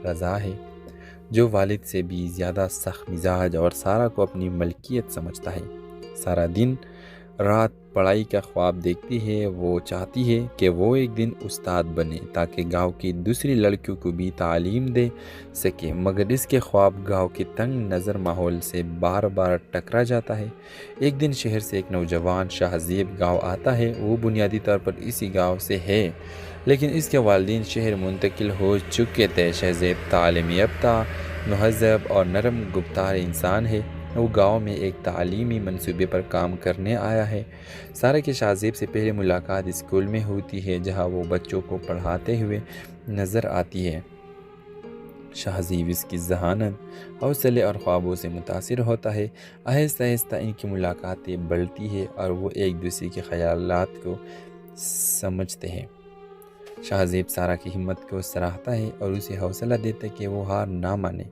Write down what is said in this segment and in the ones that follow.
رضا ہے، جو والد سے بھی زیادہ سخت مزاج اور سارا کو اپنی ملکیت سمجھتا ہے۔ سارا دن رات پڑھائی کا خواب دیکھتی ہے۔ وہ چاہتی ہے کہ وہ ایک دن استاد بنے تاکہ گاؤں کی دوسری لڑکیوں کو بھی تعلیم دے سکے، مگر اس کے خواب گاؤں کے تنگ نظر ماحول سے بار بار ٹکرا جاتا ہے۔ ایک دن شہر سے ایک نوجوان شہزیب گاؤں آتا ہے۔ وہ بنیادی طور پر اسی گاؤں سے ہے، لیکن اس کے والدین شہر منتقل ہو چکے تھے۔ شہزیب تعلیم یافتہ، مہذب اور نرم گفتار انسان ہے۔ وہ گاؤں میں ایک تعلیمی منصوبے پر کام کرنے آیا ہے۔ سارا کے شہزیب سے پہلی ملاقات اسکول میں ہوتی ہے، جہاں وہ بچوں کو پڑھاتے ہوئے نظر آتی ہے۔ شہزیب اس کی ذہانت، حوصلے اور خوابوں سے متاثر ہوتا ہے۔ آہستہ آہستہ ان کی ملاقاتیں بڑھتی ہیں اور وہ ایک دوسرے کے خیالات کو سمجھتے ہیں۔ شہزیب سارا کی ہمت کو سراہتا ہے اور اسے حوصلہ دیتا ہے کہ وہ ہار نہ مانے۔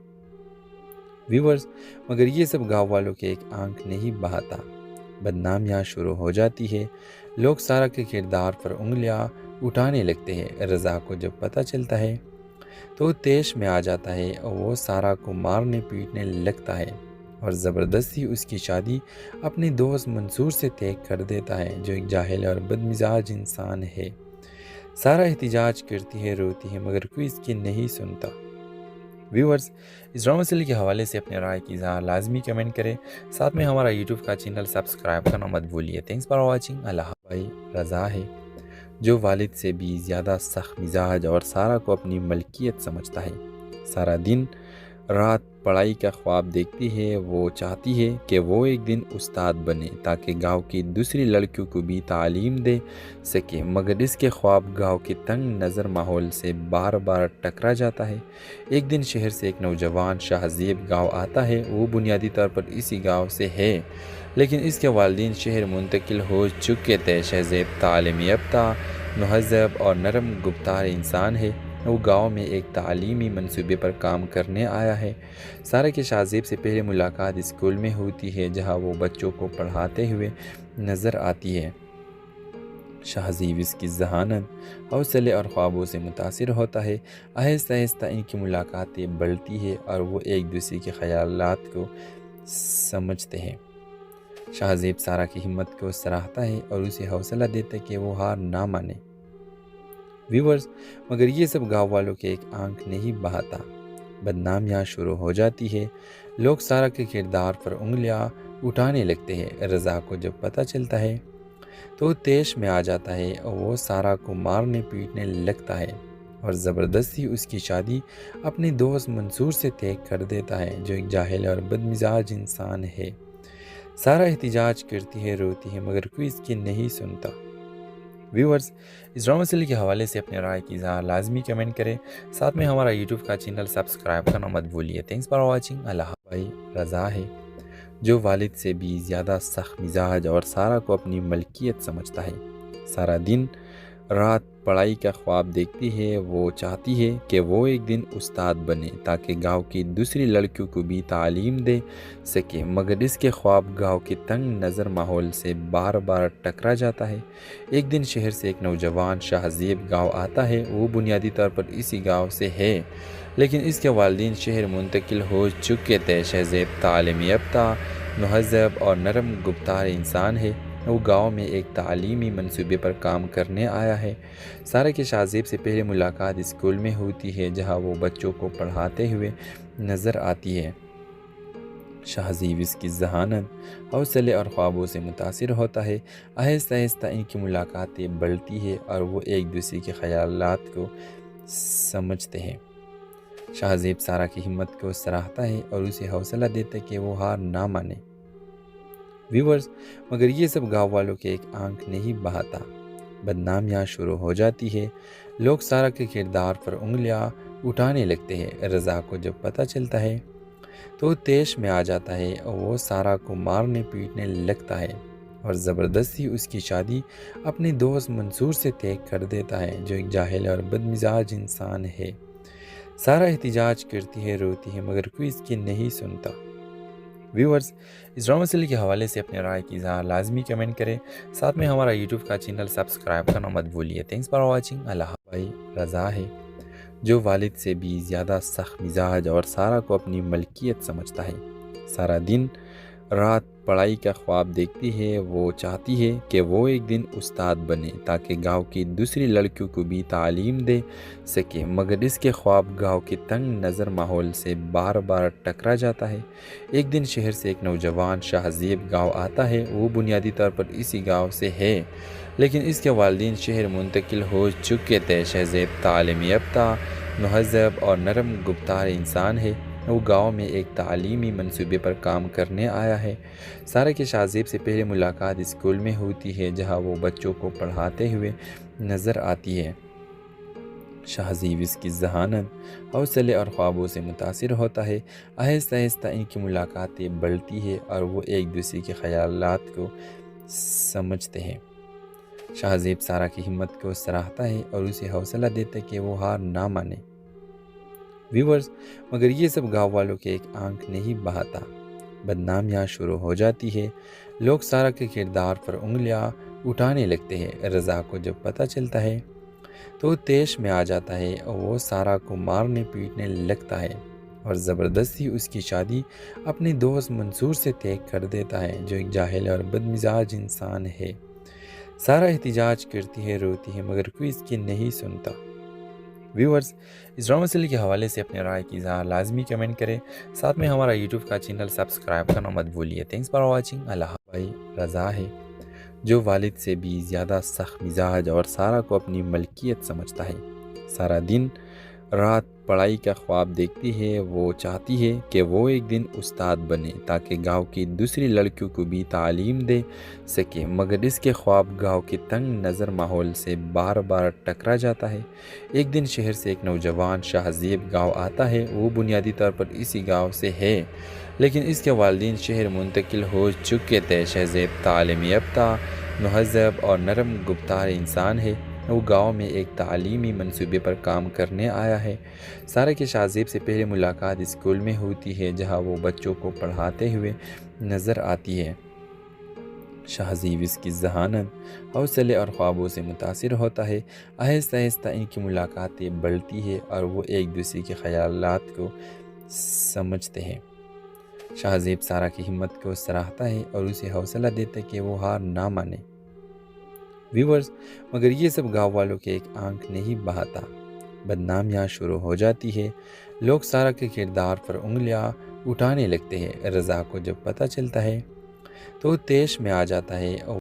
ویورز، مگر یہ سب گاؤں والوں کے ایک آنکھ نہیں بہاتا۔ بدنامیاں شروع ہو جاتی ہے۔ لوگ سارا کے کردار پر انگلیاں اٹھانے لگتے ہیں۔ رضا کو جب پتہ چلتا ہے تو وہ طیش میں آ جاتا ہے اور وہ سارا کو مارنے پیٹنے لگتا ہے اور زبردستی اس کی شادی اپنے دوست منصور سے طے کر دیتا ہے، جو ایک جاہل اور بدمزاج انسان ہے۔ سارا احتجاج کرتی ہے، روتی ہے، مگر کوئی اس کی نہیں سنتا۔ ویورز، اس ڈرامہ سیریل کے حوالے سے اپنے رائے کی اظہار لازمی کمنٹ کریں، ساتھ میں ہمارا یوٹیوب کا چینل سبسکرائب کرنا مت بھولیے۔ Thanks for watching. اللہ بھائی رضا ہے، جو والد سے بھی زیادہ سخت مزاج اور سارا کو اپنی ملکیت سمجھتا ہے۔ سارا دن رات پڑھائی کا خواب دیکھتی ہے۔ وہ چاہتی ہے کہ وہ ایک دن استاد بنے تاکہ گاؤں کی دوسری لڑکیوں کو بھی تعلیم دے سکے، مگر اس کے خواب گاؤں کے تنگ نظر ماحول سے بار بار ٹکرا جاتا ہے۔ ایک دن شہر سے ایک نوجوان شہزیب گاؤں آتا ہے۔ وہ بنیادی طور پر اسی گاؤں سے ہے، لیکن اس کے والدین شہر منتقل ہو چکے تھے۔ شہزیب تعلیم یافتہ، مہذب اور نرم گفتار انسان ہے۔ وہ گاؤں میں ایک تعلیمی منصوبے پر کام کرنے آیا ہے۔ سارا کے شہزیب سے پہلی ملاقات اسکول میں ہوتی ہے، جہاں وہ بچوں کو پڑھاتے ہوئے نظر آتی ہے۔ شہزیب اس کی ذہانت، حوصلے اور خوابوں سے متاثر ہوتا ہے۔ آہستہ آہستہ ان کی ملاقاتیں بڑھتی ہیں اور وہ ایک دوسرے کے خیالات کو سمجھتے ہیں۔ شہزیب سارا کی ہمت کو سراہتا ہے اور اسے حوصلہ دیتا ہے کہ وہ ہار نہ مانے۔ ویورز، مگر یہ سب گاؤں والوں کے ایک آنکھ نہیں بہاتا۔ بدنامیاں شروع ہو جاتی ہے۔ لوگ سارا کے کردار پر انگلیاں اٹھانے لگتے ہیں۔ رضا کو جب پتہ چلتا ہے تو وہ طیش میں آ جاتا ہے اور وہ سارا کو مارنے پیٹنے لگتا ہے اور زبردستی اس کی شادی اپنے دوست منصور سے طے کر دیتا ہے، جو ایک جاہل اور بدمزاج انسان ہے۔ سارا احتجاج کرتی ہے، روتی ہے، مگر کوئی اس کی نہیں سنتا۔ ویورز، اس ڈرامہ سیریل کے حوالے سے اپنے رائے کی اظہار لازمی کمنٹ کریں، ساتھ میں ہمارا یوٹیوب کا چینل سبسکرائب کرنا مت بھولیے۔ Thanks for watching. اللہ بھائی رضا ہے، جو والد سے بھی زیادہ سخت مزاج اور سارا کو اپنی ملکیت سمجھتا ہے۔ سارا دن رات پڑھائی کا خواب دیکھتی ہے۔ وہ چاہتی ہے کہ وہ ایک دن استاد بنے تاکہ گاؤں کی دوسری لڑکیوں کو بھی تعلیم دے سکے، مگر اس کے خواب گاؤں کے تنگ نظر ماحول سے بار بار ٹکرا جاتا ہے۔ ایک دن شہر سے ایک نوجوان شہزیب گاؤں آتا ہے۔ وہ بنیادی طور پر اسی گاؤں سے ہے، لیکن اس کے والدین شہر منتقل ہو چکے تھے۔ شہزیب تعلیم یافتہ، مہذب اور نرم گفتار انسان ہے۔ وہ گاؤں میں ایک تعلیمی منصوبے پر کام کرنے آیا ہے۔ سارا کے شہزیب سے پہلی ملاقات اسکول میں ہوتی ہے، جہاں وہ بچوں کو پڑھاتے ہوئے نظر آتی ہے۔ شہزیب اس کی ذہانت، حوصلے اور خوابوں سے متاثر ہوتا ہے۔ آہستہ آہستہ ان کی ملاقاتیں بڑھتی ہیں اور وہ ایک دوسرے کے خیالات کو سمجھتے ہیں۔ شہزیب سارا کی ہمت کو سراہتا ہے اور اسے حوصلہ دیتا ہے کہ وہ ہار نہ مانے۔ ویورز، مگر یہ سب گاؤں والوں کے ایک آنکھ نہیں بہاتا۔ بدنامیاں شروع ہو جاتی ہے۔ لوگ سارا کے کردار پر انگلیاں اٹھانے لگتے ہیں۔ رضا کو جب پتہ چلتا ہے تو وہ طیش میں آ جاتا ہے اور وہ سارا کو مارنے پیٹنے لگتا ہے اور زبردستی اس کی شادی اپنے دوست منصور سے طے کر دیتا ہے، جو ایک جاہل اور بدمزاج انسان ہے۔ سارا احتجاج کرتی ہے، روتی ہے، مگر کوئی اس کی نہیں سنتا۔ ویورز، اس ڈرامہ سیریل کے حوالے سے اپنے رائے کی اظہار لازمی کمنٹ کریں، ساتھ میں ہمارا یوٹیوب کا چینل سبسکرائب کرنا مت بھولیے۔ Thanks for watching. اللہ بھائی رضا ہے، جو والد سے بھی زیادہ سخت مزاج اور سارا کو اپنی ملکیت سمجھتا ہے۔ سارا دن رات پڑھائی کا خواب دیکھتی ہے۔ وہ چاہتی ہے کہ وہ ایک دن استاد بنے تاکہ گاؤں کی دوسری لڑکیوں کو بھی تعلیم دے سکے، مگر اس کے خواب گاؤں کے تنگ نظر ماحول سے بار بار ٹکرا جاتا ہے۔ ایک دن شہر سے ایک نوجوان شہزیب گاؤں آتا ہے۔ وہ بنیادی طور پر اسی گاؤں سے ہے، لیکن اس کے والدین شہر منتقل ہو چکے تھے۔ شہزیب تعلیم یافتہ، مہذب اور نرم گفتار انسان ہے۔ وہ گاؤں میں ایک تعلیمی منصوبے پر کام کرنے آیا ہے۔ سارا کے شہزیب سے پہلے ملاقات اسکول میں ہوتی ہے، جہاں وہ بچوں کو پڑھاتے ہوئے نظر آتی ہے۔ شہزیب اس کی ذہانت، حوصلے اور خوابوں سے متاثر ہوتا ہے۔ آہستہ آہستہ ان کی ملاقاتیں بڑھتی ہیں اور وہ ایک دوسرے کے خیالات کو سمجھتے ہیں۔ شہزیب سارا کی ہمت کو سراہتا ہے اور اسے حوصلہ دیتا ہے کہ وہ ہار نہ مانے۔ ویورز، مگر یہ سب گاؤں والوں کے ایک آنکھ نہیں بہاتا۔ بدنامیاں شروع ہو جاتی ہے۔ لوگ سارا کے کردار پر انگلیاں اٹھانے لگتے ہیں۔ رضا کو جب پتہ چلتا ہے تو وہ طیش میں آ جاتا ہے اور وہ سارا کو مارنے پیٹنے لگتا ہے اور زبردستی اس کی شادی اپنے دوست منصور سے طے کر دیتا ہے، جو ایک جاہل اور بدمزاج انسان ہے۔ سارا احتجاج کرتی ہے، روتی ہے، مگر کوئی اس کی نہیں سنتا۔ ویورز، اس ڈرامہ سیریل کے حوالے سے اپنے رائے کی اظہار لازمی کمنٹ کریں، ساتھ میں ہمارا یوٹیوب کا چینل سبسکرائب کرنا مت بھولیے۔ Thanks for watching. اللہ بھائی رضا ہے، جو والد سے بھی زیادہ سخت مزاج اور سارا کو اپنی ملکیت سمجھتا ہے۔ سارا دن رات پڑھائی کا خواب دیکھتی ہے۔ وہ چاہتی ہے کہ وہ ایک دن استاد بنے تاکہ گاؤں کی دوسری لڑکیوں کو بھی تعلیم دے سکے، مگر اس کے خواب گاؤں کے تنگ نظر ماحول سے بار بار ٹکرا جاتا ہے۔ ایک دن شہر سے ایک نوجوان شہزیب گاؤں آتا ہے۔ وہ بنیادی طور پر اسی گاؤں سے ہے، لیکن اس کے والدین شہر منتقل ہو چکے تھے۔ شہزیب تعلیم یافتہ، مہذب اور نرم گفتار انسان ہے۔ وہ گاؤں میں ایک تعلیمی منصوبے پر کام کرنے آیا ہے۔ سارا کے شہزیب سے پہلے ملاقات اسکول میں ہوتی ہے، جہاں وہ بچوں کو پڑھاتے ہوئے نظر آتی ہے۔ شہزیب اس کی ذہانت، حوصلے اور خوابوں سے متاثر ہوتا ہے۔ آہستہ آہستہ ان کی ملاقاتیں بڑھتی ہیں اور وہ ایک دوسرے کے خیالات کو سمجھتے ہیں۔ شہزیب سارا کی ہمت کو سراہتا ہے اور اسے حوصلہ دیتا ہے کہ وہ ہار نہ مانے۔ ویورز، مگر یہ سب گاؤں والوں کے ایک آنکھ نہیں بہاتا۔ بدنامیاں شروع ہو جاتی ہے۔ لوگ سارا کے کردار پر انگلیاں اٹھانے لگتے ہیں۔ رضا کو جب پتہ چلتا ہے تو وہ طیش میں آ جاتا ہے اور